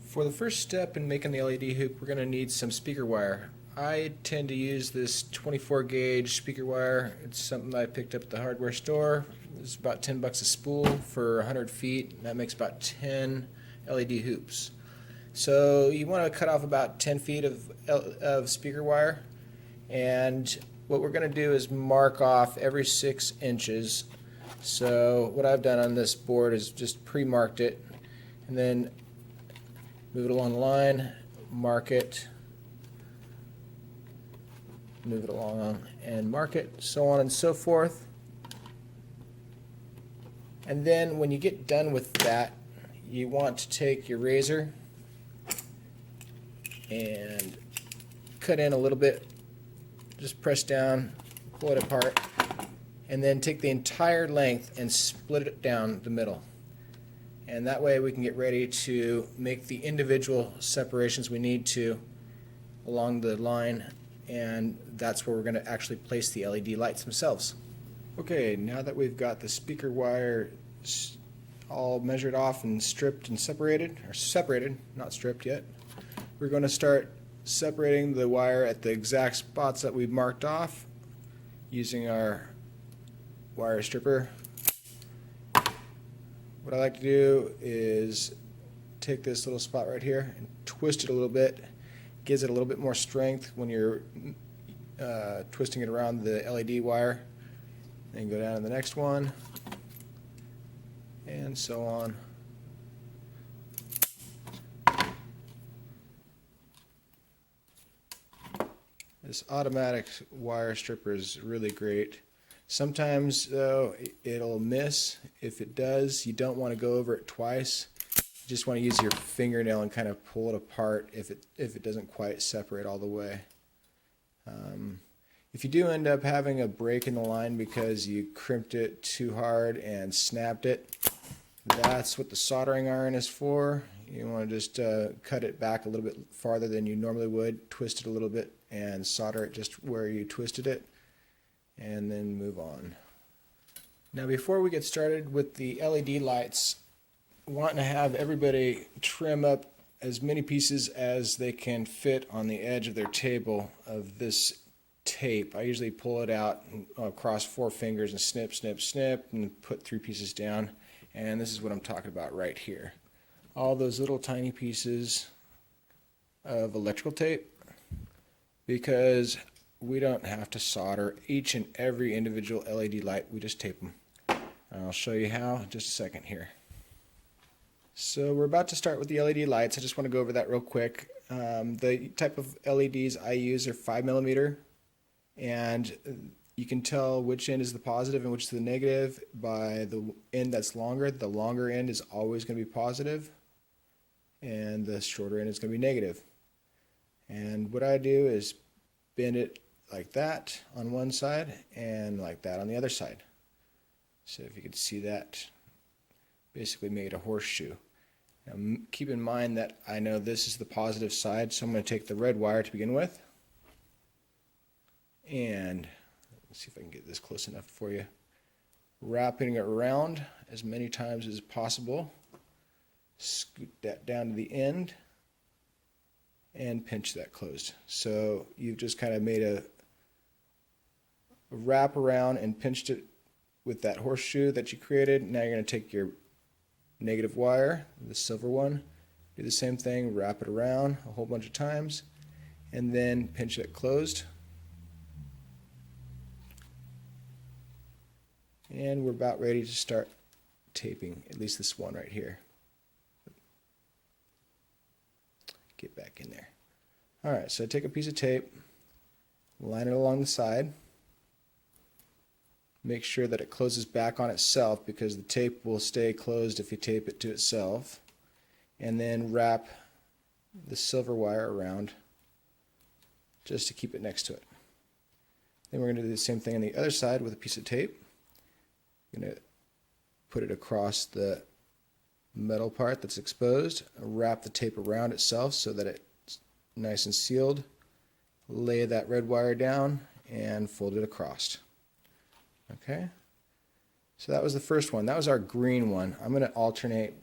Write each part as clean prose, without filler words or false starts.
For the first step in making the LED hoop, we're going to need some speaker wire. I tend to use this 24 gauge speaker wire. It's something I picked up at the hardware store. It's about 10 bucks a spool for 100 feet. That makes about 10 LED hoops. So you want to cut off about 10 feet of speaker wire, and what we're going to do is mark off every 6 inches. So what I've done on this board is just pre-marked it, and then move it along the line, mark it, move it along and mark it, so on and so forth. And then when you get done with that, you want to take your razor and cut in a little bit, just press down, pull it apart, and then take the entire length and split it down the middle. And that way we can get ready to make the individual separations we need to along the line, and that's where we're going to actually place the LED lights themselves. Okay, now that we've got the speaker wire all measured off and stripped and separated, or separated, not stripped yet, we're going to start separating the wire at the exact spots that we've marked off using our wire stripper. What I like to do is take this little spot right here and twist it a little bit. Gives it a little bit more strength when you're twisting it around the LED wire. Then go down to the next one, and so on. This automatic wire stripper is really great. Sometimes, though, it'll miss. If it does, you don't want to go over it twice. You just want to use your fingernail and kind of pull it apart if it doesn't quite separate all the way. If you do end up having a break in the line because you crimped it too hard and snapped it, that's what the soldering iron is for. You want to just cut it back a little bit farther than you normally would, twist it a little bit, and solder it just where you twisted it, and then move on. Now, before we get started with the LED lights, I want to have everybody trim up as many pieces as they can fit on the edge of their table of this tape. I usually pull it out across 4 fingers and snip, snip, snip, and put 3 pieces down. And this is what I'm talking about right here. All those little tiny pieces of electrical tape, because we don't have to solder each and every individual LED light, we just tape them. I'll show you how in just a second here. So we're about to start with the LED lights. I just want to go over that real quick. The type of LEDs I use are 5mm, and you can tell which end is the positive and which is the negative by the end that's longer. The longer end is always going to be positive, and the shorter end is going to be negative. And what I do is bend it like that on one side and like that on the other side. So if you can see that, basically made a horseshoe. Now keep in mind that I know this is the positive side, so I'm going to take the red wire to begin with, and let's see if I can get this close enough for you. Wrapping it around as many times as possible, scoot that down to the end, and pinch that closed. So you've just kind of made a wrap around and pinched it with that horseshoe that you created. Now you're going to take your negative wire, the silver one, do the same thing, wrap it around a whole bunch of times, and then pinch it closed. And we're about ready to start taping, at least this one right here. Get back in there. Alright, so take a piece of tape, line it along the side, make sure that it closes back on itself because the tape will stay closed if you tape it to itself, and then wrap the silver wire around just to keep it next to it. Then we're going to do the same thing on the other side with a piece of tape. I'm going to put it across the metal part that's exposed, wrap the tape around itself so that it's nice and sealed, lay that red wire down, and fold it across. Okay, so that was the first one. That was our green one. I'm going to alternate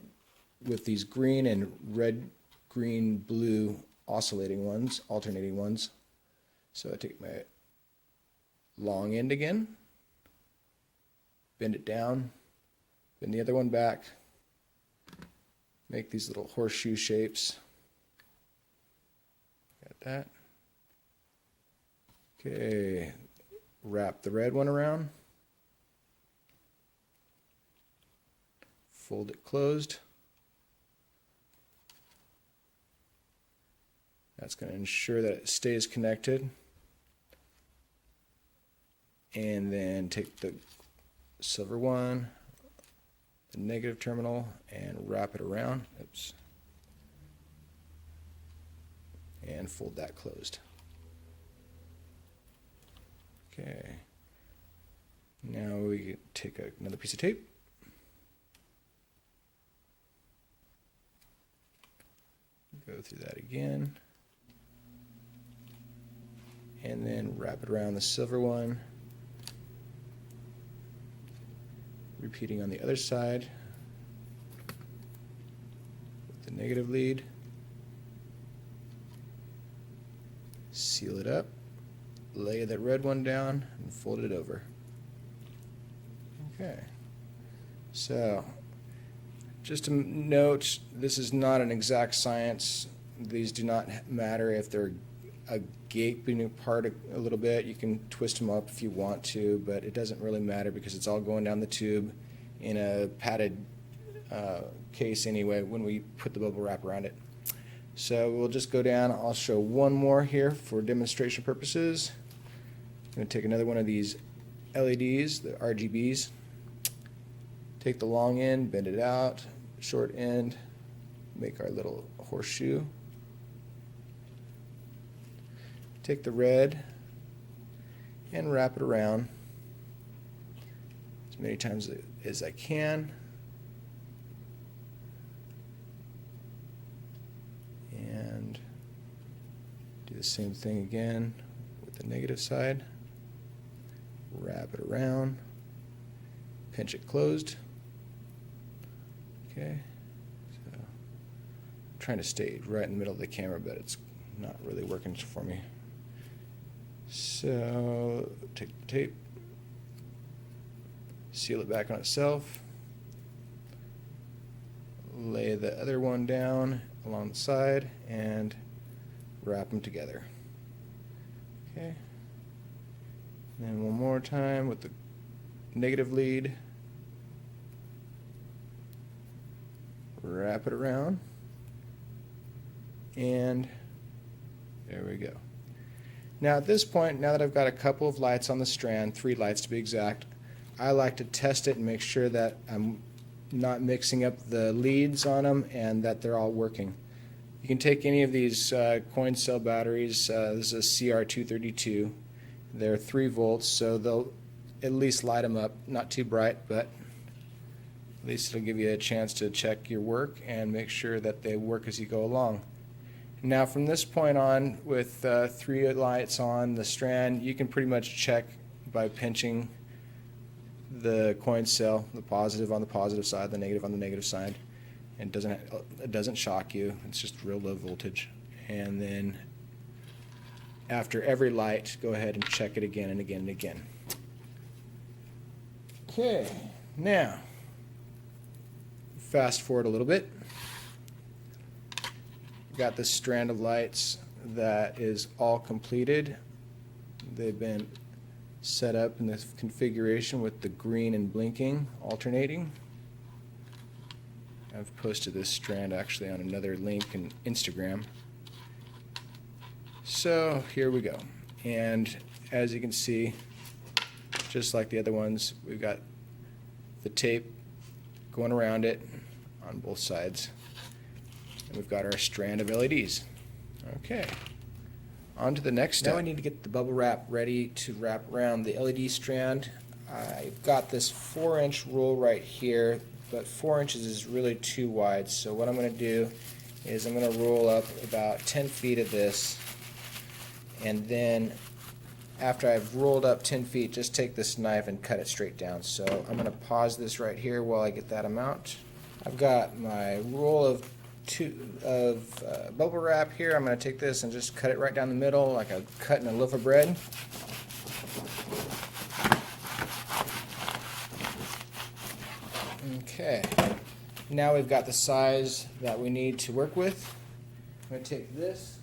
with these green and red green, blue alternating ones. So I take my long end again, bend it down, bend the other one back, make these little horseshoe shapes. Got that. Okay, wrap the red one around, fold it closed. That's going to ensure that it stays connected. And then take the silver one, the negative terminal, and wrap it around. Oops. And fold that closed. Okay. Now we take another piece of tape. Go through that again. And then wrap it around the silver one. Repeating on the other side with the negative lead. Seal it up, lay that red one down, and fold it over. Okay. So, just a note, this is not an exact science. These do not matter if they're a gaping apart a little bit. You can twist them up if you want to, but it doesn't really matter because it's all going down the tube in a padded case anyway when we put the bubble wrap around it. So we'll just go down. I'll show one more here for demonstration purposes. I'm going to take another one of these LEDs, the RGBs. Take the long end, bend it out, short end, make our little horseshoe. Take the red and wrap it around as many times as I can. And do the same thing again with the negative side. Wrap it around, pinch it closed. Okay, so I'm trying to stay right in the middle of the camera, but it's not really working for me. So take the tape, seal it back on itself, lay the other one down along the side, and wrap them together. Okay. And then one more time with the negative lead. Wrap it around. And there we go. Now at this point, now that I've got a couple of lights on the strand, 3 lights to be exact, I like to test it and make sure that I'm not mixing up the leads on them and that they're all working. You can take any of these coin cell batteries. This is a CR232. They're 3 volts, so they'll at least light them up. Not too bright, but at least it'll give you a chance to check your work and make sure that they work as you go along. Now from this point on, with 3 lights on the strand, you can pretty much check by pinching the coin cell, the positive on the positive side, the negative on the negative side. And it doesn't shock you. It's just real low voltage. And then after every light, go ahead and check it again and again and again. Okay, now fast forward a little bit. We've got this strand of lights that is all completed. They've been set up in this configuration with the green and blinking alternating. I've posted this strand actually on another link in Instagram. So here we go. And as you can see, just like the other ones, we've got the tape going around it on both sides. And we've got our strand of LEDs. Okay, on to the next step. Now we need to get the bubble wrap ready to wrap around the LED strand. I've got this 4-inch roll right here, but 4 inches is really too wide. So what I'm going to do is I'm going to roll up about 10 feet of this, and then after I've rolled up 10 feet, just take this knife and cut it straight down. So I'm going to pause this right here while I get that amount. I've got my roll of bubble wrap here. I'm going to take this and just cut it right down the middle like a cut in a loaf of bread. Okay, now we've got the size that we need to work with. I'm going to take this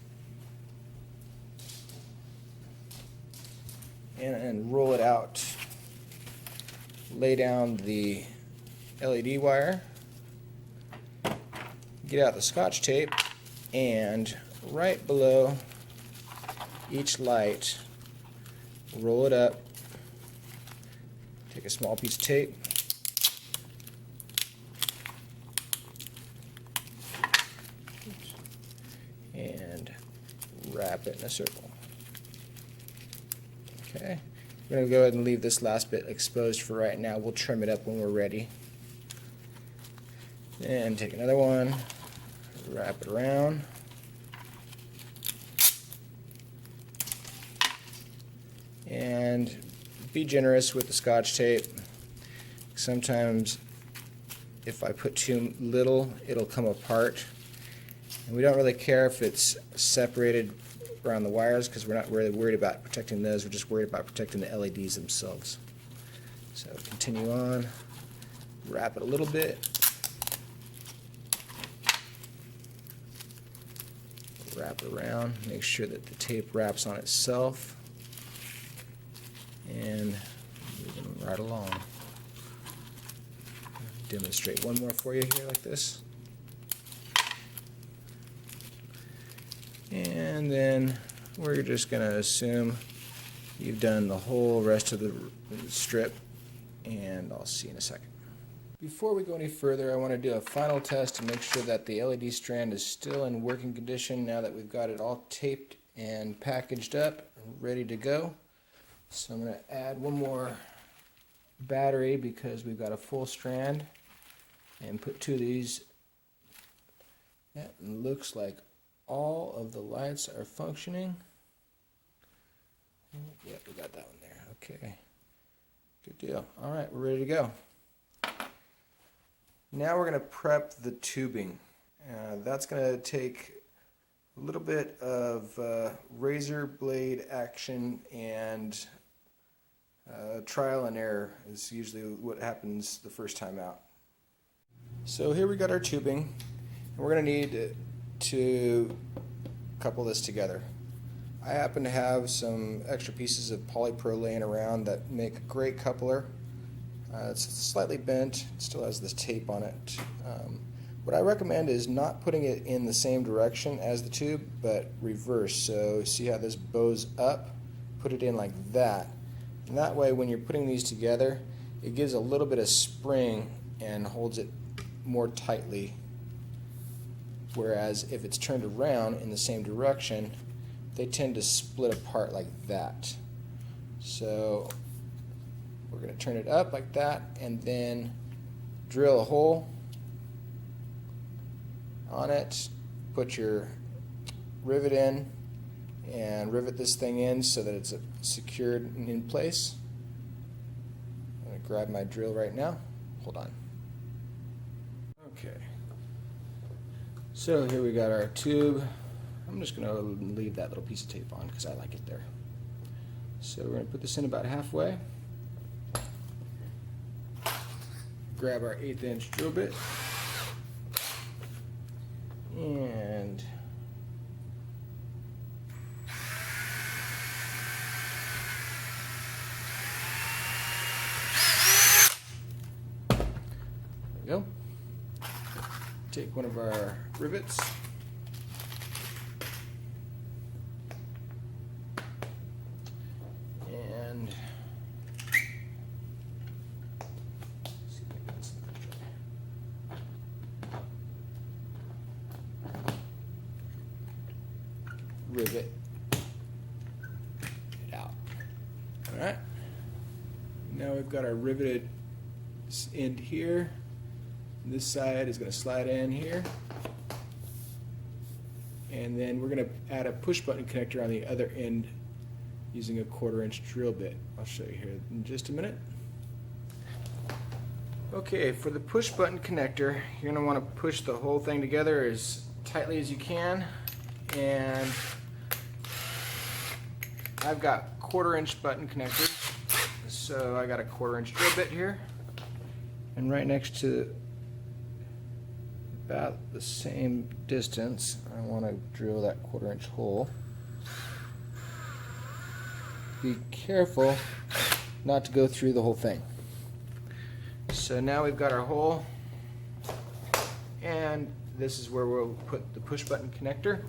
and roll it out. Lay down the LED wire, get out the Scotch tape, and right below each light, roll it up. Take a small piece of tape, and wrap it in a circle. Okay, we're going to go ahead and leave this last bit exposed for right now. We'll trim it up when we're ready. And take another one, wrap it around. And be generous with the Scotch tape. Sometimes if I put too little, it'll come apart. And we don't really care if it's separated around the wires because we're not really worried about protecting those. We're just worried about protecting the LEDs themselves. So continue on, wrap it a little bit. Wrap it around, make sure that the tape wraps on itself, and moving right along. Demonstrate one more for you here like this. And then we're just going to assume you've done the whole rest of the strip, and I'll see you in a second. Before we go any further, I want to do a final test to make sure that the LED strand is still in working condition now that we've got it all taped and packaged up and ready to go. So I'm going to add one more battery because we've got a full strand, and put two of these. That looks like all of the lights are functioning. Yep, we got that one there. Okay, good deal. All right, we're ready to go. Now we're going to prep the tubing. That's going to take a little bit of razor blade action, and trial and error is usually what happens the first time out. So here we got our tubing, and we're going to need to couple this together. I happen to have some extra pieces of polypro laying around that make a great coupler. It's slightly bent, it still has this tape on it. What I recommend is not putting it in the same direction as the tube, but reverse. So see how this bows up? Put it in like that. And that way when you're putting these together, it gives a little bit of spring and holds it more tightly. Whereas if it's turned around in the same direction, they tend to split apart like that. So we're going to turn it up like that, and then drill a hole on it, put your rivet in, and rivet this thing in so that it's secured and in place. I'm going to grab my drill right now. Hold on. Okay. So here we got our tube. I'm just going to leave that little piece of tape on because I like it there. So we're going to put this in about halfway. Grab our 1/8 inch drill bit, and there we go. Take one of our rivets, and rivet it out. Alright, now we've got our riveted end here. This side is going to slide in here, and then we're going to add a push button connector on the other end using a 1/4 inch drill bit. I'll show you here in just a minute. Okay, for the push button connector, you're going to want to push the whole thing together as tightly as you can. And I've got 1/4-inch button connectors, so I got a 1/4-inch drill bit here. And right next to about the same distance, I want to drill that 1/4-inch hole. Be careful not to go through the whole thing. So now we've got our hole, and this is where we'll put the push button connector.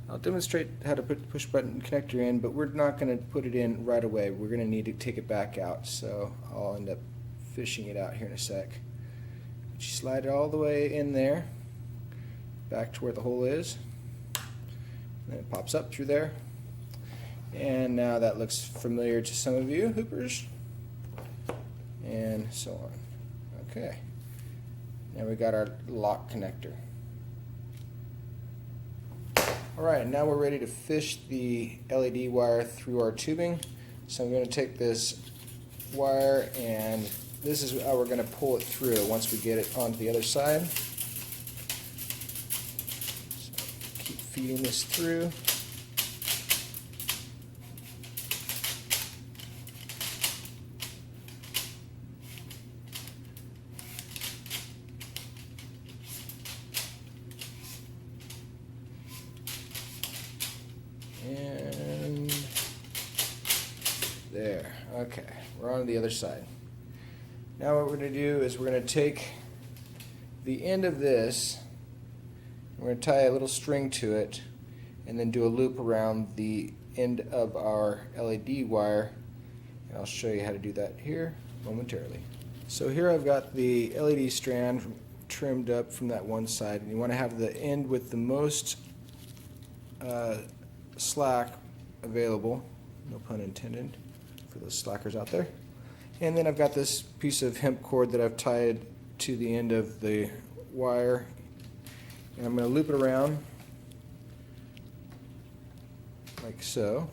I'll demonstrate how to put the push button connector in, but we're not going to put it in right away. We're going to need to take it back out, so I'll end up fishing it out here in a sec. But you slide it all the way in there, back to where the hole is, and then it pops up through there. And now that looks familiar to some of you hoopers, and so on. Okay, now we got our lock connector. Alright, now we're ready to fish the LED wire through our tubing. So I'm going to take this wire, and this is how we're going to pull it through once we get it onto the other side. So keep feeding this through. And there. Okay, we're on the other side. Now what we're going to do is we're going to take the end of this, we're going to tie a little string to it, and then do a loop around the end of our LED wire, and I'll show you how to do that here momentarily. So here I've got the LED strand trimmed up from that one side, and you want to have the end with the most slack available, no pun intended, for those slackers out there. And then I've got this piece of hemp cord that I've tied to the end of the wire, and I'm going to loop it around like so.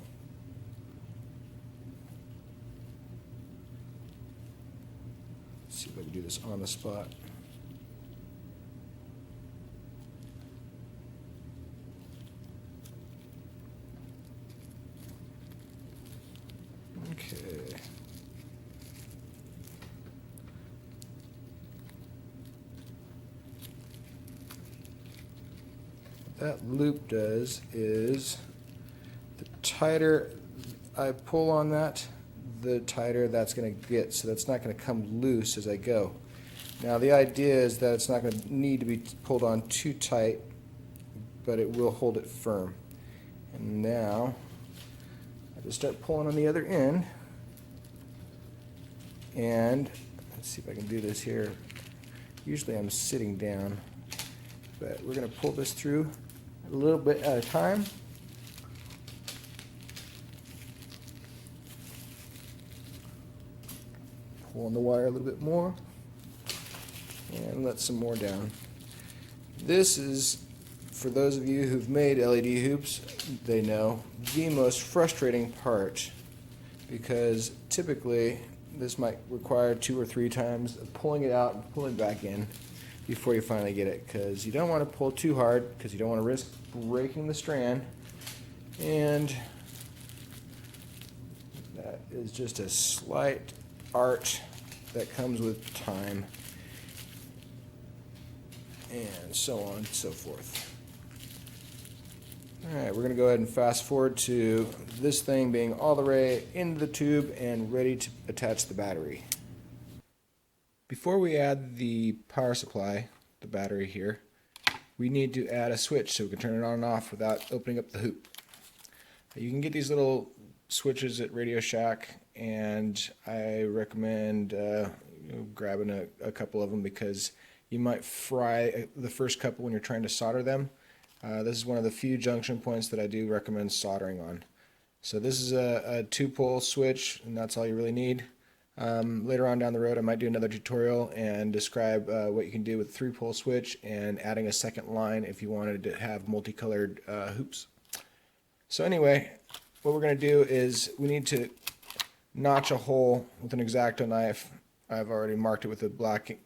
Let's see if I can do this on the spot. Okay. What that loop does is, the tighter I pull on that, the tighter that's going to get, so that's not going to come loose as I go. Now the idea is that it's not going to need to be pulled on too tight, but it will hold it firm. And now I just start pulling on the other end, and let's see if I can do this here. Usually I'm sitting down, but we're going to pull this through a little bit at a time. Pull on the wire a little bit more, and let some more down. This is, for those of you who've made LED hoops, they know, the most frustrating part, because typically this might require 2 or 3 times of pulling it out and pulling it back in before you finally get it, because you don't want to pull too hard because you don't want to risk breaking the strand, and that is just a slight art that comes with time, and so on and so forth. Alright, we're going to go ahead and fast forward to this thing being all the way into the tube and ready to attach the battery. Before we add the power supply, the battery here, we need to add a switch so we can turn it on and off without opening up the hoop. You can get these little switches at Radio Shack, and I recommend grabbing a couple of them, because you might fry the first couple when you're trying to solder them. This is one of the few junction points that I do recommend soldering on. So this is a 2-pole switch, and that's all you really need. Later on down the road I might do another tutorial and describe what you can do with a 3-pole switch and adding a second line if you wanted to have multicolored hoops. So anyway, what we're going to do is we need to notch a hole with an X-Acto knife I've already marked it with a black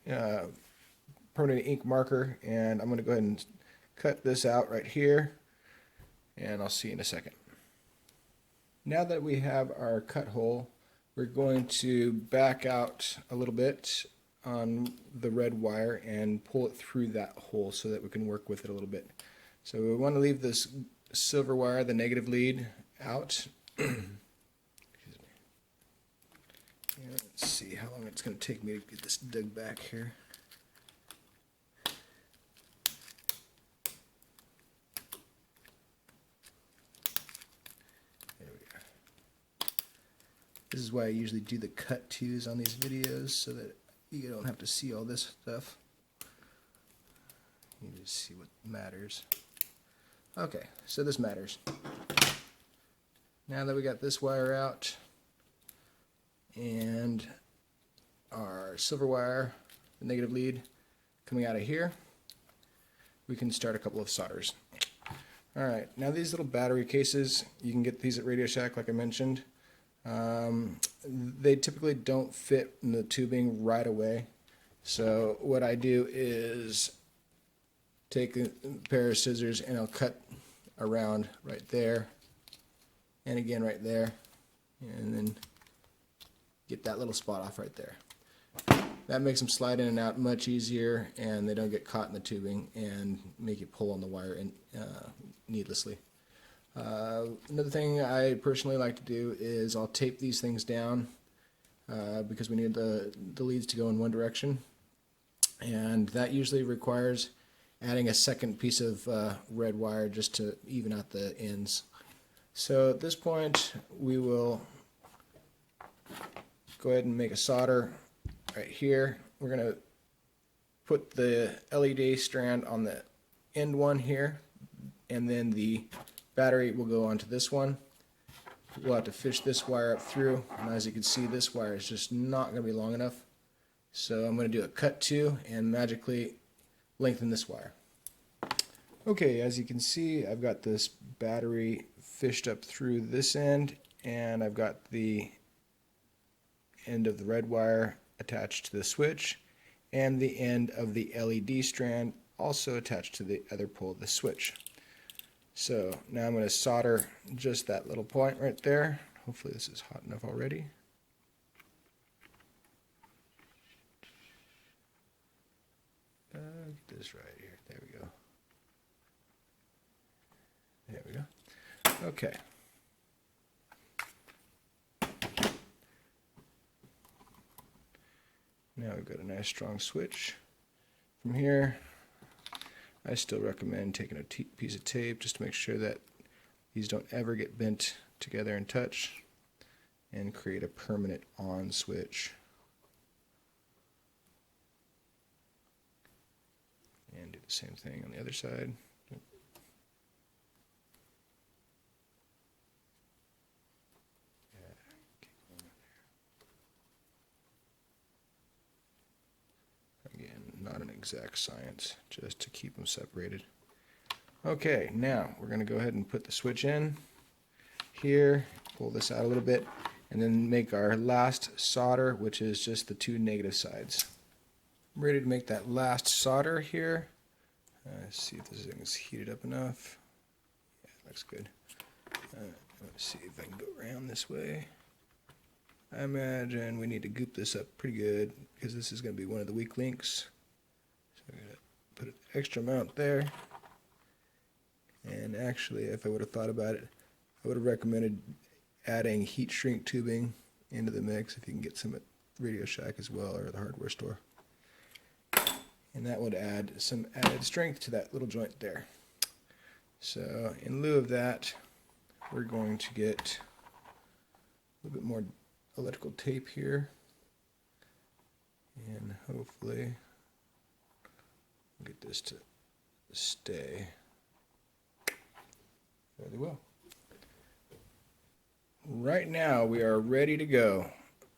permanent ink marker, and I'm going to go ahead and cut this out right here, and I'll see you in a second. Now that we have our cut hole, we're going to back out a little bit on the red wire and pull it through that hole so that we can work with it a little bit. So we want to leave this silver wire, the negative lead, out. Excuse me. And let's see how long it's going to take me to get this dug back here. There we go. This is why I usually do the cut twos on these videos, so that you don't have to see all this stuff. You just see what matters. Okay, so this matters. Now that we got this wire out and our silver wire, the negative lead, coming out of here, we can start a couple of solders. Alright, now these little battery cases, you can get these at Radio Shack like I mentioned. They typically don't fit in the tubing right away. So what I do is take a pair of scissors and I'll cut around right there and again right there, and then get that little spot off right there. That makes them slide in and out much easier, and they don't get caught in the tubing and make you pull on the wire needlessly. Another thing I personally like to do is I'll tape these things down because we need the leads to go in one direction, and that usually requires adding a second piece of red wire just to even out the ends. So at this point we will go ahead and make a solder right here. We're going to put the LED strand on the end one here, and then the battery will go onto this one. We'll have to fish this wire up through, and as you can see, this wire is just not going to be long enough. So I'm going to do a cut to and magically lengthen this wire. Okay, as you can see, I've got this battery fished up through this end, and I've got the end of the red wire attached to the switch, and the end of the LED strand also attached to the other pole of the switch. So now I'm going to solder just that little point right there. Hopefully this is hot enough already. Get this right here. There we go. There we go. Okay. Now we've got a nice strong switch. From here, I still recommend taking a piece of tape just to make sure that these don't ever get bent together and touch, and create a permanent on switch. And do the same thing on the other side. Not an exact science, just to keep them separated. Okay, now we're going to go ahead and put the switch in here, pull this out a little bit, and then make our last solder, which is just the two negative sides. I'm ready to make that last solder here. Let's see if this thing is heated up enough. Yeah, it looks good. Let's see if I can go around this way. I imagine we need to goop this up pretty good because this is going to be one of the weak links. So I'm going to put an extra amount there. And actually, if I would have thought about it, I would have recommended adding heat shrink tubing into the mix if you can get some at Radio Shack as well, or the hardware store. And that would add some added strength to that little joint there. So in lieu of that, we're going to get a little bit more electrical tape here, and hopefully we'll get this to stay fairly well. Right now we are ready to go.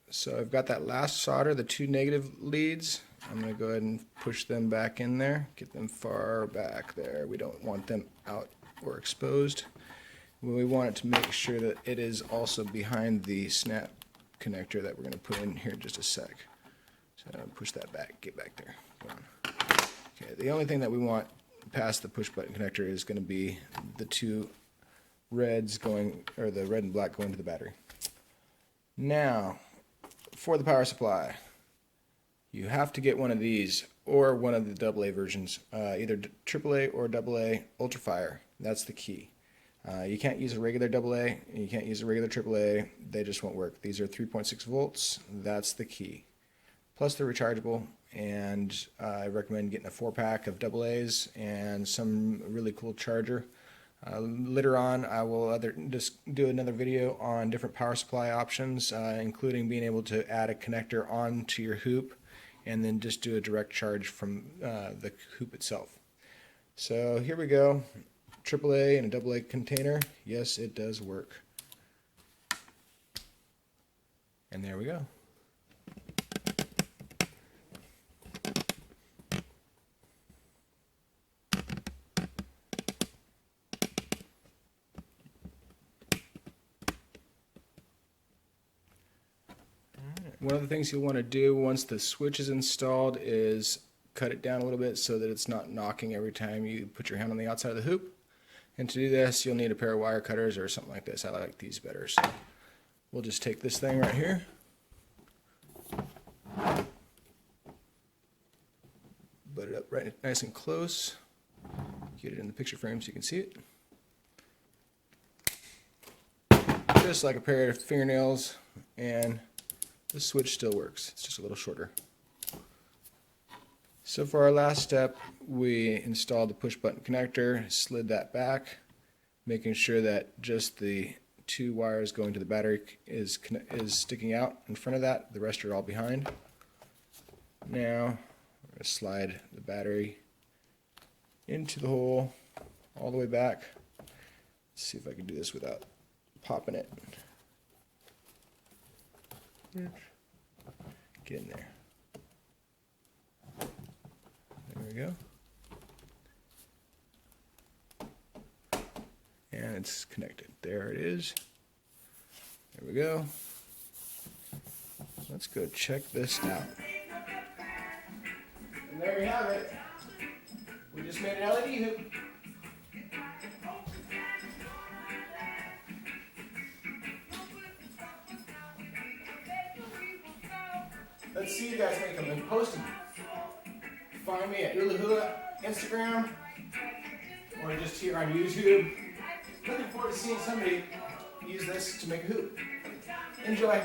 So I've got that last solder, the two negative leads. I'm going to go ahead and push them back in there, get them far back there. We don't want them out or exposed. We want it to make sure that it is also behind the snap connector that we're going to put in here in just a sec. So push that back, get back there. Okay, the only thing that we want past the push button connector is going to be the two reds going, or the red and black going to the battery. Now, for the power supply, you have to get one of these or one of the AA versions, either AAA or AA Ultrafire. That's the key. You can't use a regular AA, and you can't use a regular AAA. They just won't work. These are 3.6 volts. That's the key. Plus they're rechargeable, and I recommend getting a 4-pack of AA's and some really cool charger. Later on, I will just do another video on different power supply options, including being able to add a connector onto your hoop and then just do a direct charge from the hoop itself. So here we go. AAA and a AA container. Yes, it does work. And there we go. One of the things you'll want to do once the switch is installed is cut it down a little bit so that it's not knocking every time you put your hand on the outside of the hoop. And to do this, you'll need a pair of wire cutters or something like this. I like these better. So we'll just take this thing right here, butt it up right nice and close, get it in the picture frame so you can see it. Just like a pair of fingernails, and the switch still works. It's just a little shorter. So for our last step, we installed the push button connector, slid that back, making sure that just the two wires going to the battery is sticking out in front of that. The rest are all behind. Now, I'm going to slide the battery into the hole all the way back. Let's see if I can do this without popping it. Get in there. There we go. And it's connected. There it is. There we go. Let's go check this out. And there you have it. We just made an LED hoop. Let's see you guys make them and post them. Find me at Hula, Instagram, or just here on YouTube. Looking forward to seeing somebody use this to make a hoop. Enjoy.